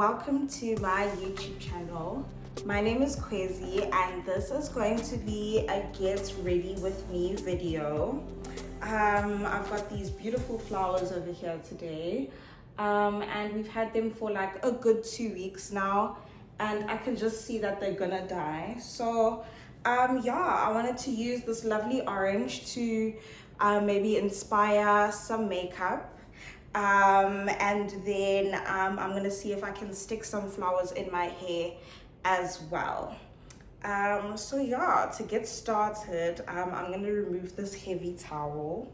welcome to my YouTube channel. My name is Kwezi and this is going to be a get ready with me video. I've got these beautiful flowers over here today and we've had them for like a good 2 weeks now and I can just see that they're gonna die. So yeah, I wanted to use this lovely orange to maybe inspire some makeup. And then I'm gonna see if I can stick some flowers in my hair as well. So yeah, to get started, I'm gonna remove this heavy towel.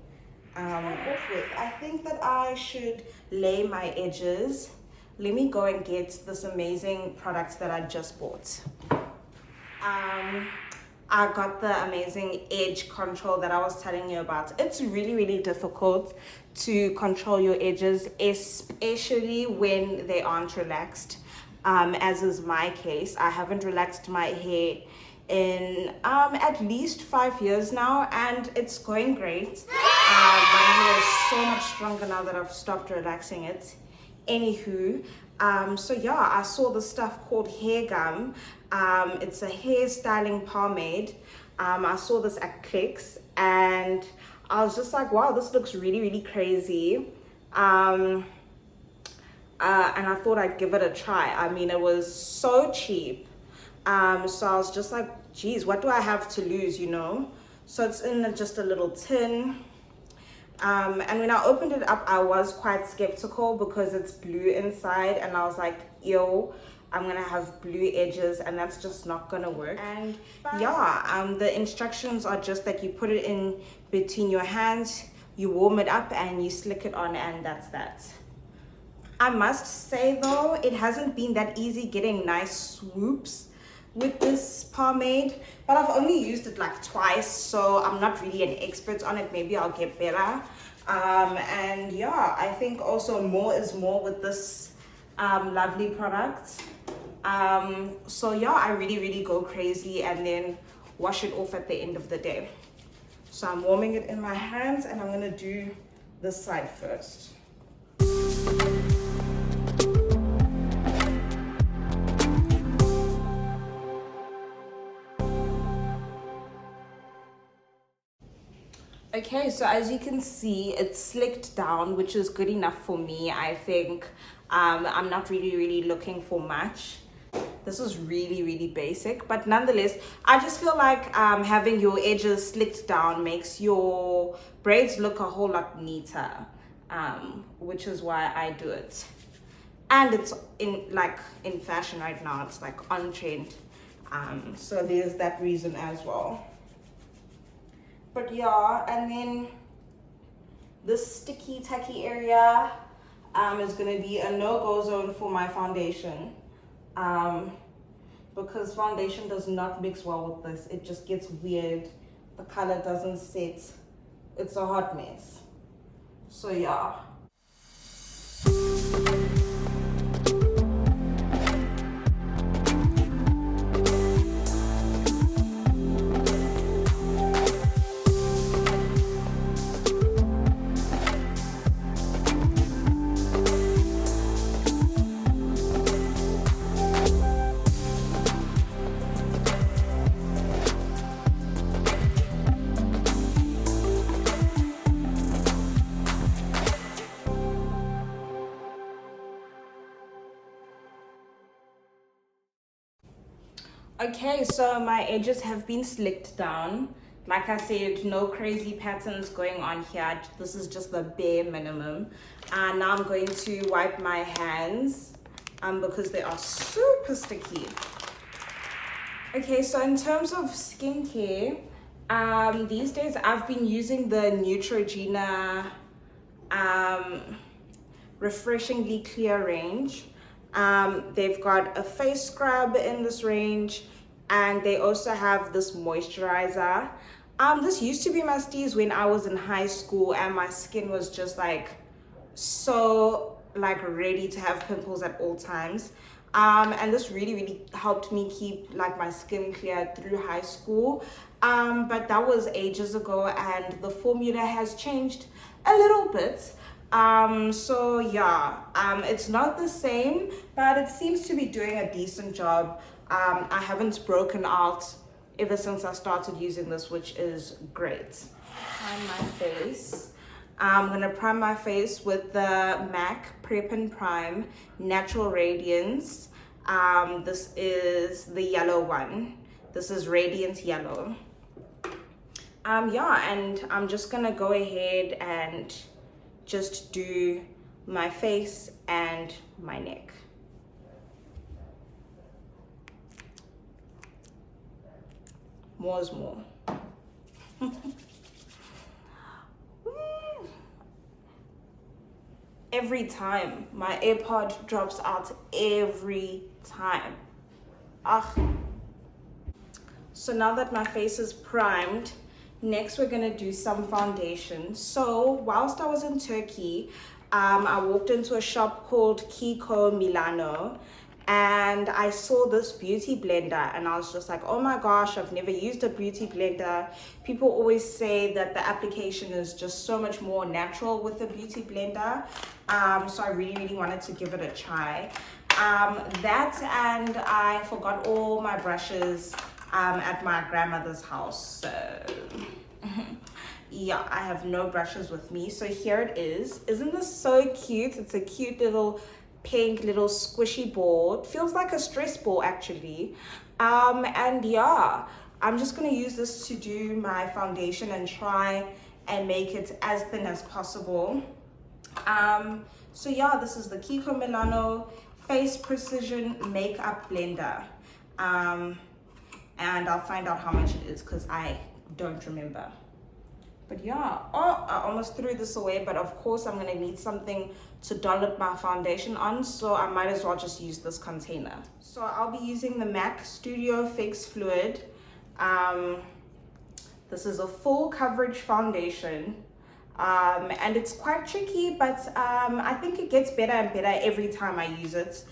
I think that I should lay my edges. Let me go and get this amazing product that I just bought. I got the amazing edge control that I was telling you about. It's really difficult to control your edges, especially when they aren't relaxed, as is my case. I haven't relaxed my hair in at least 5 years now and it's going great. My hair is so much stronger now that I've stopped relaxing it. Anywho, so yeah, I saw this stuff called hair gum. It's a hair styling pomade. I saw this at Clicks and I was just like, wow, this looks really crazy. And I thought I'd give it a try. I mean, it was so cheap. So I was just like, geez, what do I have to lose, you know? So it's in just a little tin. And when I opened it up, I was quite skeptical because it's blue inside and I was like, yo, I'm gonna have blue edges and that's just not gonna work. And yeah, the instructions are just that you put it in between your hands, you warm it up and you slick it on and that's that. I must say though, it hasn't been that easy getting nice swoops with this pomade, but I've only used it like twice, so I'm not really an expert on it. Maybe I'll get better. And yeah, I think also more is more with this lovely product. So yeah, I really go crazy and then wash it off at the end of the day. So I'm warming it in my hands and I'm gonna do this side first. Okay, so as you can see, it's slicked down, which is good enough for me. I think I'm not really looking for much. This is really basic, but nonetheless, I just feel like having your edges slicked down makes your braids look a whole lot neater, which is why I do it. And it's in fashion right now. It's like on trend, so there's that reason as well. But yeah, and then this sticky tacky area is gonna be a no-go zone for my foundation, because foundation does not mix well with this. It just gets weird. The color doesn't set. It's a hot mess. So yeah. Okay, so my edges have been slicked down. Like I said, no crazy patterns going on here. This is just the bare minimum. And now I'm going to wipe my hands because they are super sticky. Okay, so in terms of skincare, these days I've been using the Neutrogena Refreshingly Clear range. They've got a face scrub in this range and they also have this moisturizer. This used to be my steez when I was in high school and my skin was just like so ready to have pimples at all times. And this really helped me keep like my skin clear through high school. But that was ages ago and the formula has changed a little bit. So yeah, it's not the same, but it seems to be doing a decent job. I haven't broken out ever since I started using this, which is great. Prime my face. I'm gonna prime my face with the MAC Prep and Prime Natural Radiance. This is the yellow one. This is Radiant Yellow. Yeah, and I'm just gonna go ahead and just do my face and my neck. More is more. Every time my AirPod drops out, every time. So now that my face is primed, next we're gonna do some foundation. So whilst I was in Turkey, I walked into a shop called Kiko Milano, and I saw this beauty blender, and I was just like, oh my gosh, I've never used a beauty blender. People always say that the application is just so much more natural with the beauty blender. So I really wanted to give it a try. That, and I forgot all my brushes at my grandmother's house. So yeah, I have no brushes with me. So here it is. Isn't this so cute? It's a cute little pink little squishy ball. It feels like a stress ball actually. And yeah, I'm just gonna use this to do my foundation and try and make it as thin as possible. So yeah, this is the Kiko Milano Face Precision Makeup Blender. And I'll find out how much it is because I don't remember. But yeah, oh, I almost threw this away, but of course I'm gonna need something to dollop my foundation on, so I might as well just use this container. So I'll be using the MAC Studio Fix Fluid. This is a full coverage foundation, and it's quite tricky, but I think it gets better and better every time I use it,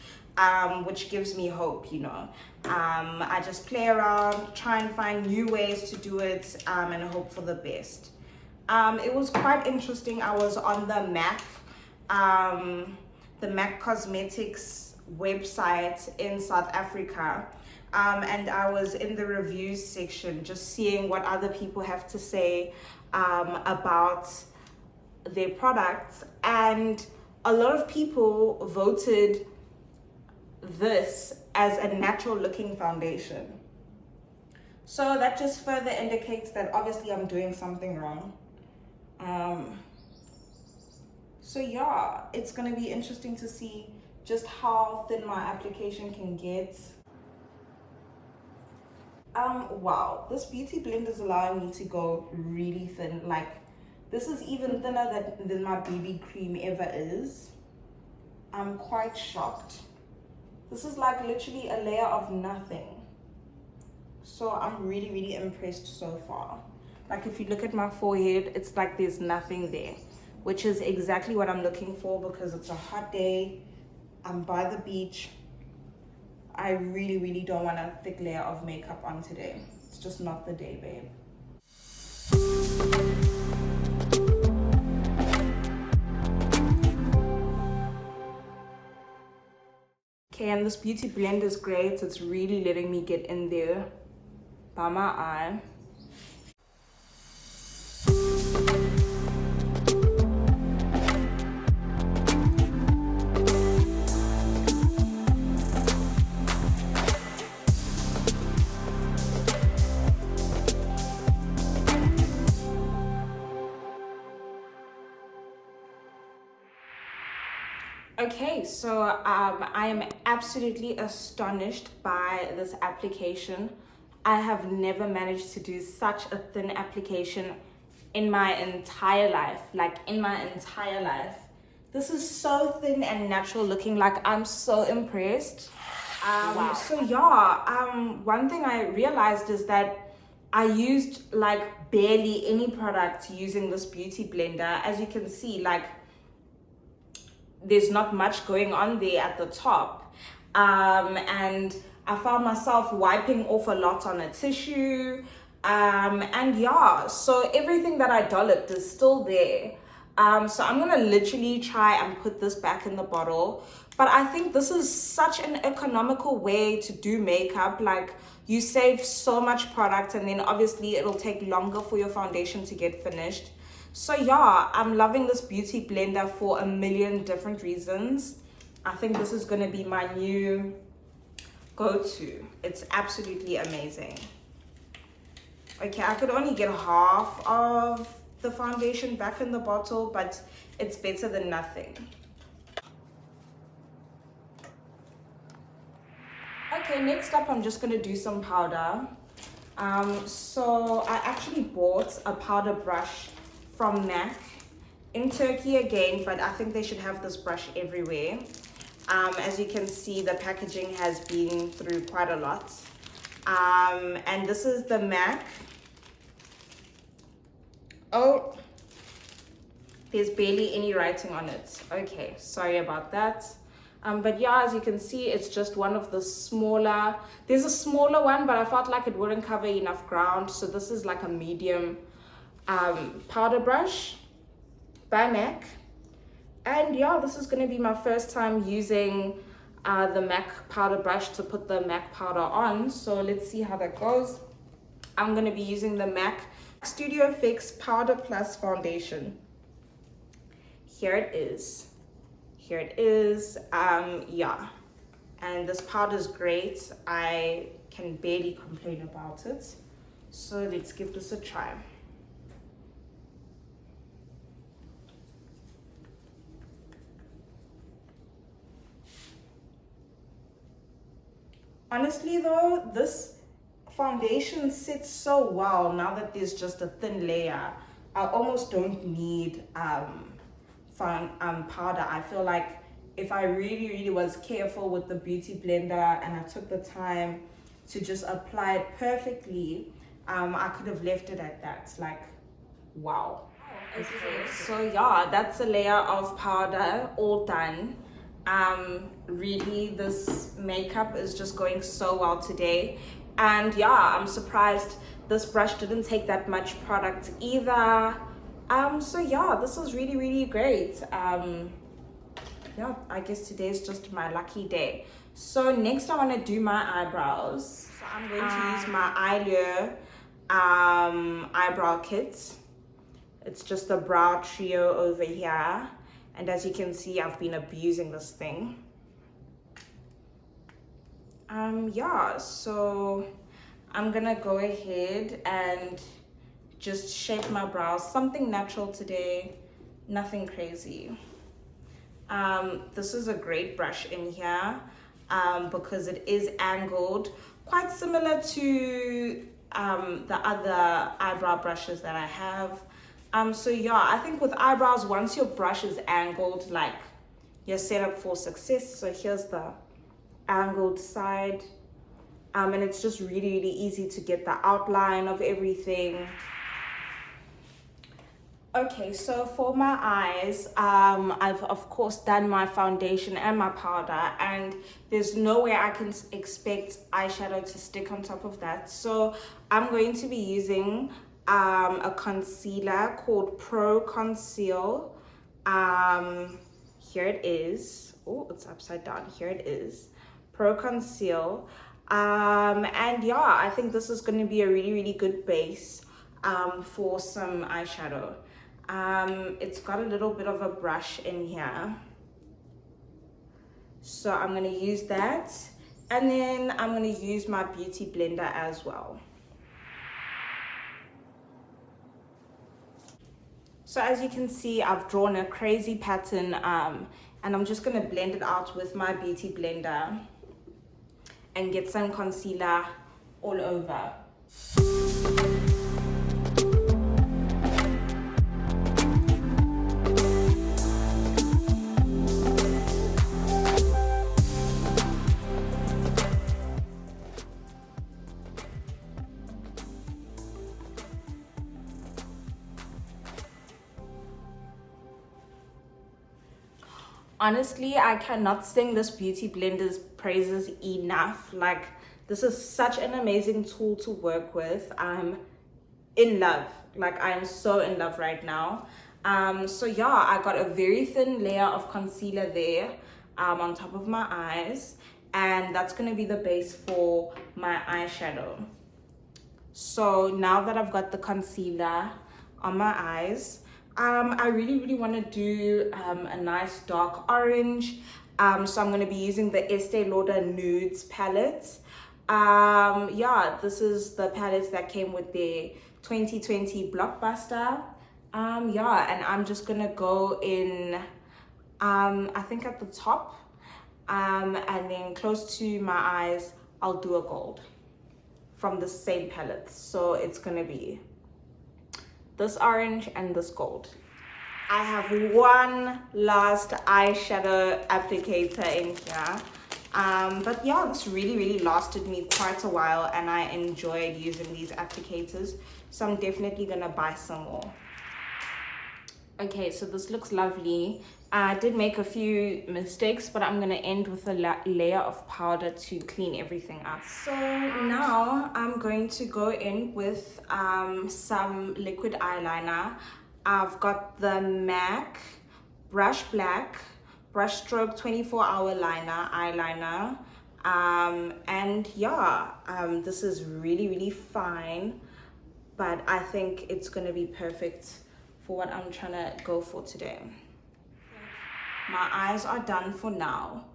which gives me hope, you know. I just play around, try and find new ways to do it, and hope for the best. It was quite interesting. I was on the MAC Cosmetics website in South Africa, and I was in the reviews section just seeing what other people have to say about their products, and a lot of people voted this as a natural looking foundation. So that just further indicates that obviously I'm doing something wrong. So yeah, it's gonna be interesting to see just how thin my application can get. Wow, this beauty blender is allowing me to go really thin. Like, this is even thinner than my BB cream ever is. I'm quite shocked. This is like literally a layer of nothing. So I'm really impressed so far. Like, if you look at my forehead, it's like there's nothing there, which is exactly what I'm looking for because it's a hot day. I'm by the beach. I really don't want a thick layer of makeup on today. It's just not the day, babe. Okay, and this beauty blend is great. It's really letting me get in there by my eye. Okay, so I am absolutely astonished by this application. I have never managed to do such a thin application in my entire life, This is so thin and natural looking, like I'm so impressed. Wow. So yeah, one thing I realized is that I used like barely any product using this beauty blender. As you can see, like, there's not much going on there at the top, and I found myself wiping off a lot on a tissue, and yeah, so everything that I dolloped is still there, So I'm gonna literally try and put this back in the bottle. But I think this is such an economical way to do makeup. Like, you save so much product, and then obviously it'll take longer for your foundation to get finished. So yeah, I'm loving this beauty blender for a million different reasons. I think this is gonna be my new go-to. It's absolutely amazing. Okay, I could only get half of the foundation back in the bottle, but it's better than nothing. Okay, next up I'm just gonna do some powder. So I actually bought a powder brush from MAC in Turkey again, but I think they should have this brush everywhere. As you can see, the packaging has been through quite a lot. And this is the MAC. Oh, there's barely any writing on it. Okay, sorry about that. But yeah, as you can see, it's just one of the smaller, there's a smaller one, but I felt like it wouldn't cover enough ground. So this is like a medium powder brush by MAC. And yeah, this is gonna be my first time using the MAC powder brush to put the MAC powder on. So let's see how that goes. I'm gonna be using the MAC Studio Fix Powder Plus Foundation. Here it is. Here it is. Yeah, and this powder is great. I can barely complain about it. So let's give this a try. Honestly though, this foundation sits so well now that there's just a thin layer. I almost don't need powder. I feel like if I really was careful with the beauty blender and I took the time to just apply it perfectly, I could have left it at that. Like, wow. Okay, so yeah, that's a layer of powder all done. Really, this makeup is just going so well today. And yeah, I'm surprised this brush didn't take that much product either. So yeah, this is really great. Yeah, I guess today's just my lucky day. So next I want to do my eyebrows. So I'm going to use my Lauder eyebrow kit. It's just a brow trio over here. And as you can see, I've been abusing this thing. Yeah, so I'm gonna go ahead and just shape my brows. Something natural today, nothing crazy. This is a great brush in here because it is angled, quite similar to the other eyebrow brushes that I have. So yeah, I think with eyebrows, once your brush is angled, like, you're set up for success. So here's the angled side. And it's just really easy to get the outline of everything. Okay, so for my eyes, I've of course done my foundation and my powder, and there's no way I can expect eyeshadow to stick on top of that. So I'm going to be using a concealer called Pro Conceal. Here it is. Oh, it's upside down. Here it is. Pro Conceal. And yeah, I think this is going to be a really good base for some eyeshadow. It's got a little bit of a brush in here, so I'm going to use that, and then I'm going to use my beauty blender as well. So as you can see, I've drawn a crazy pattern, and I'm just going to blend it out with my beauty blender and get some concealer all over. Honestly, I cannot sing this beauty blender's praises enough. Like, this is such an amazing tool to work with. I'm in love. Like, I am so in love right now. So yeah, I got a very thin layer of concealer there on top of my eyes, and that's going to be the base for my eyeshadow. So now that I've got the concealer on my eyes, I really want to do a nice dark orange. So I'm going to be using the Estee Lauder Nudes palette. Yeah, this is the palette that came with the 2020 Blockbuster. Yeah, and I'm just going to go in, I think at the top, and then close to my eyes, I'll do a gold from the same palette. So it's going to be this orange and this gold. I have one last eyeshadow applicator in here. But yeah, this really lasted me quite a while, and I enjoyed using these applicators. So I'm definitely gonna buy some more. Okay, so this looks lovely. I did make a few mistakes, but I'm gonna end with a layer of powder to clean everything up. So now I'm going to go in with some liquid eyeliner. I've got the MAC Brush Black Brush Stroke 24-hour eyeliner. And yeah, this is really fine, but I think it's gonna be perfect for what I'm trying to go for today. My eyes are done for now.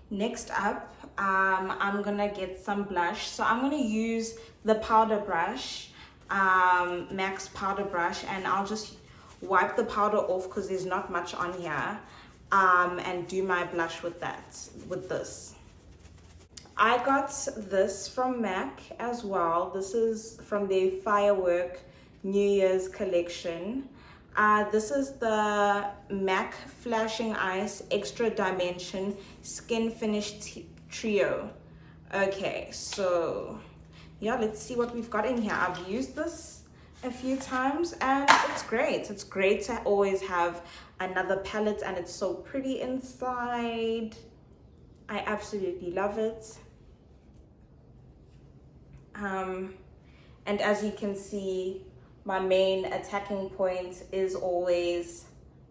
Next up, I'm gonna get some blush. So I'm gonna use the powder brush, MAC's powder brush, and I'll just wipe the powder off because there's not much on here, and do my blush with this. I got this from MAC as well. This is from the Firework New Year's collection. This is the MAC Flashing Ice Extra Dimension Skin Finish Trio. Okay, so yeah, let's see what we've got in here. I've used this a few times and it's great. It's great to always have another palette, and it's so pretty inside. I absolutely love it. And as you can see, my main attacking point is always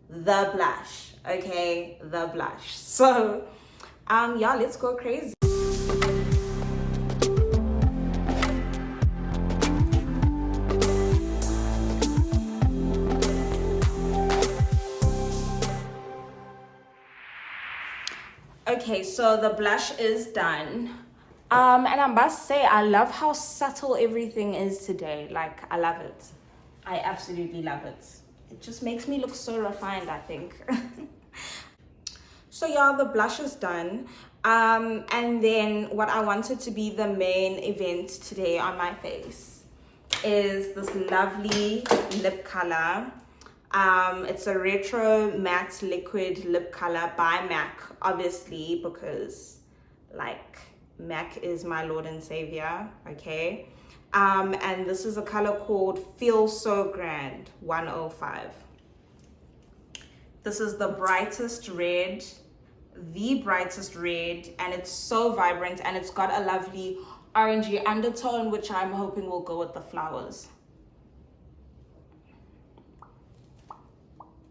the blush, okay? The blush. So, yeah, let's go crazy. Okay, so the blush is done. And I must say, I love how subtle everything is today. Like, I love it. I absolutely love it. It just makes me look so refined, I think. So yeah, the blush is done. And then what I wanted to be the main event today on my face is this lovely lip color. It's a retro matte liquid lip color by MAC, obviously, because like MAC is my Lord and Savior, okay? And this is a color called Feel So Grand 105. This is the brightest red, and it's so vibrant, and it's got a lovely orangey undertone, which I'm hoping will go with the flowers.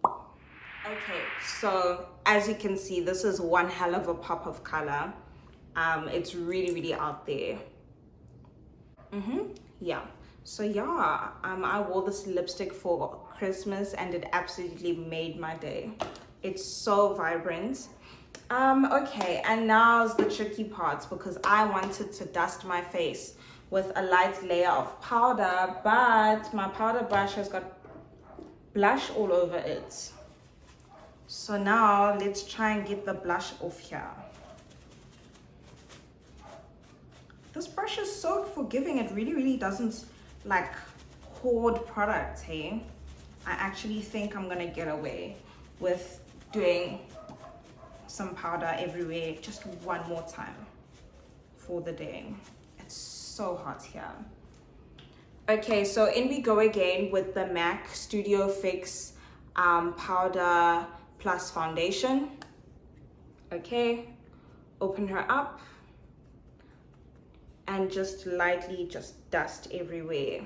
Okay, so as you can see, this is one hell of a pop of color. It's really out there. Yeah, so yeah, I wore this lipstick for Christmas and it absolutely made my day. It's so vibrant. Okay, and now's the tricky part, because I wanted to dust my face with a light layer of powder, but my powder brush has got blush all over it. So now let's try and get the blush off here. This brush is so forgiving. It really doesn't like hoard product, hey? I actually think I'm gonna get away with doing some powder everywhere just one more time for the day. It's so hot here. Okay, so in we go again with the MAC Studio Fix powder plus foundation. Okay, open her up and just lightly just dust everywhere.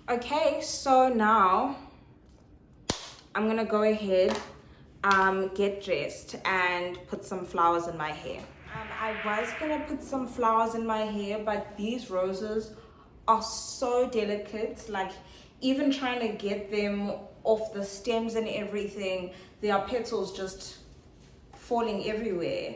Okay, so now I'm gonna go ahead, get dressed and put some flowers in my hair. I was gonna put some flowers in my hair, but these roses are so delicate. Like, even trying to get them off the stems and everything, there are petals just falling everywhere.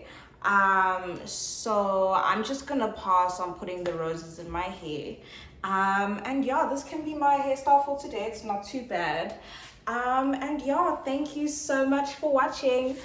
So I'm just gonna pass on putting the roses in my hair. And yeah, this can be my hairstyle for today. It's not too bad. And yeah, thank you so much for watching.